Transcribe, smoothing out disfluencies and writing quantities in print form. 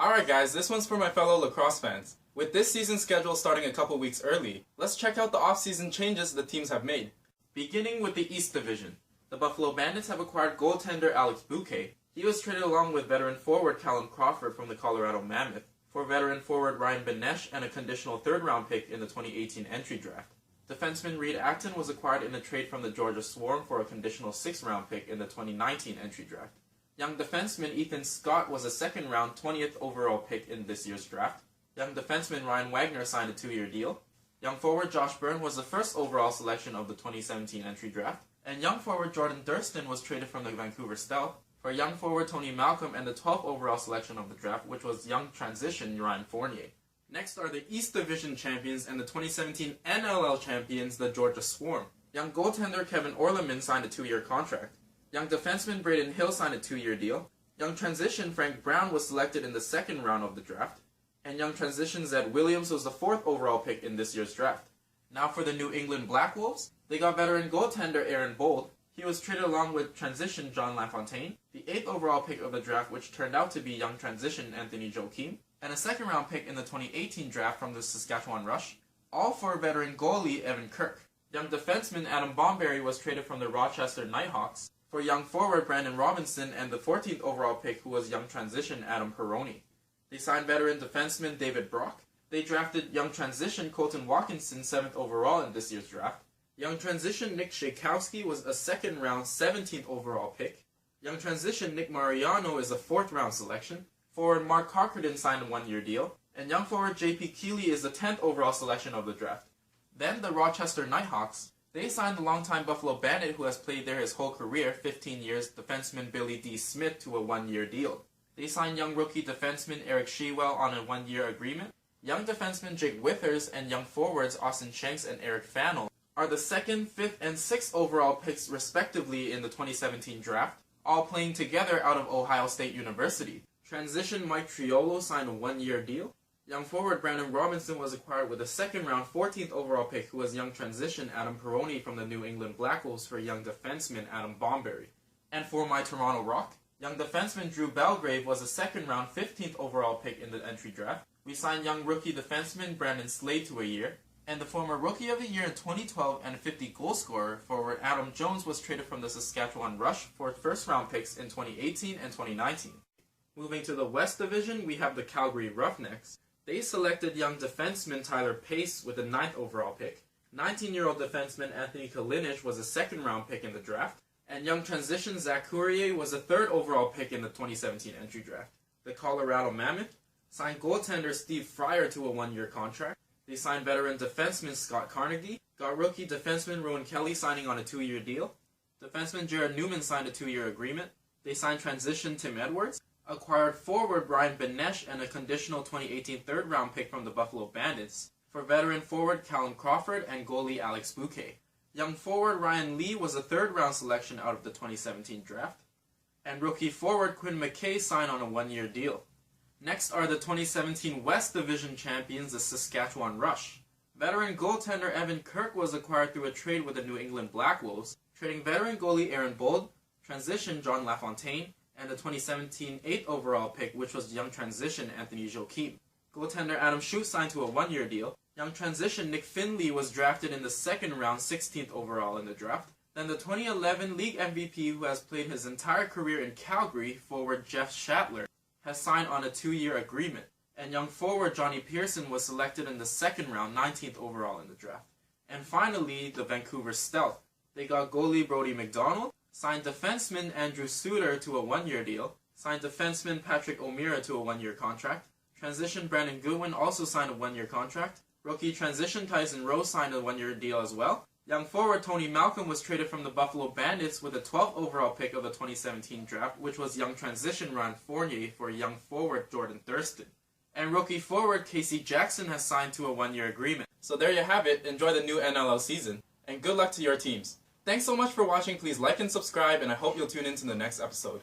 Alright guys, this one's for my fellow lacrosse fans. With this season's schedule starting a couple weeks early, let's check out the off-season changes the teams have made. Beginning with the East Division, the Buffalo Bandits have acquired goaltender Alex Bouquet. He was traded along with veteran forward Callum Crawford from the Colorado Mammoth for veteran forward Ryan Benesh and a conditional third-round pick in the 2018 entry draft. Defenseman Reed Acton was acquired in a trade from the Georgia Swarm for a conditional 6th-round pick in the 2019 entry draft. Young defenseman Ethan Scott was a second-round 20th overall pick in this year's draft. Young defenseman Ryan Wagner signed a 2-year deal. Young forward Josh Byrne was the first overall selection of the 2017 entry draft. And young forward Jordan Thurston was traded from the Vancouver Stealth for young forward Tony Malcolm and the 12th overall selection of the draft, which was young transition Ryan Fournier. Next are the East Division champions and the 2017 NLL champions, the Georgia Swarm. Young goaltender Kevin Orleman signed a 2-year contract. Young defenseman Braden Hill signed a 2-year deal. Young transition Frank Brown was selected in the 2nd round of the draft. And young transition Zed Williams was the 4th overall pick in this year's draft. Now for the New England Black Wolves, they got veteran goaltender Aaron Bold. He was traded along with transition John LaFontaine, the 8th overall pick of the draft, which turned out to be young transition Anthony Joachim, and a 2nd-round pick in the 2018 draft from the Saskatchewan Rush, all for veteran goalie Evan Kirk. Young defenseman Adam Bomberry was traded from the Rochester Nighthawks for young forward Brandon Robinson and the 14th overall pick, who was young transition Adam Perroni. They signed veteran defenseman David Brock. They drafted young transition Colton Watkinson 7th overall in this year's draft. Young transition Nick Shakowski was a 2nd-round 17th overall pick. Young transition Nick Mariano is a 4th-round selection. Forward Mark Cochran signed a 1-year deal. And young forward JP Keeley is the 10th overall selection of the draft. Then the Rochester Nighthawks. They signed the longtime Buffalo Bandit who has played there his whole career, 15 years, defenseman Billy D. Smith, to a 1-year deal. They signed young rookie defenseman Eric Shewell on a 1-year agreement. Young defenseman Jake Withers and young forwards Austin Shanks and Eric Fannell are the 2nd, 5th, and 6th overall picks respectively in the 2017 draft, all playing together out of Ohio State University. Transition Mike Triolo signed a 1-year deal. Young forward Brandon Robinson was acquired with a 2nd-round 14th overall pick, who was young transition Adam Perroni from the New England Black Wolves for young defenseman Adam Bomberry. And for my Toronto Rock, young defenseman Drew Belgrave was a 2nd-round 15th overall pick in the entry draft. We signed young rookie defenseman Brandon Slade to a year. And the former Rookie of the Year in 2012 and 50-goal scorer forward Adam Jones was traded from the Saskatchewan Rush for 1st-round picks in 2018 and 2019. Moving to the West Division, we have the Calgary Roughnecks. They selected young defenseman Tyler Pace with the 9th overall pick. 19-year-old defenseman Anthony Kalinic was a 2nd-round pick in the draft. And young transition Zach Courier was a 3rd overall pick in the 2017 entry draft. The Colorado Mammoth signed goaltender Steve Fryer to a 1-year contract. They signed veteran defenseman Scott Carnegie, got rookie defenseman Rowan Kelly signing on a 2-year deal. Defenseman Jared Newman signed a 2-year agreement. They signed transition Tim Edwards, acquired forward Brian Benesh and a conditional 2018 3rd-round pick from the Buffalo Bandits for veteran forward Callum Crawford and goalie Alex Bouquet. Young forward Ryan Lee was a 3rd-round selection out of the 2017 draft. And rookie forward Quinn McKay signed on a 1-year deal. Next are the 2017 West Division champions, the Saskatchewan Rush. Veteran goaltender Evan Kirk was acquired through a trade with the New England Black Wolves, trading veteran goalie Aaron Bold, transition John LaFontaine, and the 2017 8th overall pick, which was young transition Anthony Joachim. Goaltender Adam Shute signed to a 1-year deal. Young transition Nick Finley was drafted in the 2nd round, 16th overall in the draft. Then the 2011 League MVP, who has played his entire career in Calgary, forward Jeff Shatler, has signed on a 2-year agreement. And young forward Johnny Pearson was selected in the 2nd round, 19th overall in the draft. And finally, the Vancouver Stealth. They got goalie Brody McDonald, signed defenseman Andrew Suter to a 1-year deal, signed defenseman Patrick O'Meara to a 1-year contract, transition Brandon Goodwin also signed a 1-year contract, rookie transition Tyson Rose signed a 1-year deal as well. Young forward Tony Malcolm was traded from the Buffalo Bandits with a 12th overall pick of the 2017 draft, which was young transition Ryan Fournier for young forward Jordan Thurston. And rookie forward Casey Jackson has signed to a 1-year agreement. So there you have it. Enjoy the new NLL season. And good luck to your teams. Thanks so much for watching. Please like and subscribe, and I hope you'll tune in to the next episode.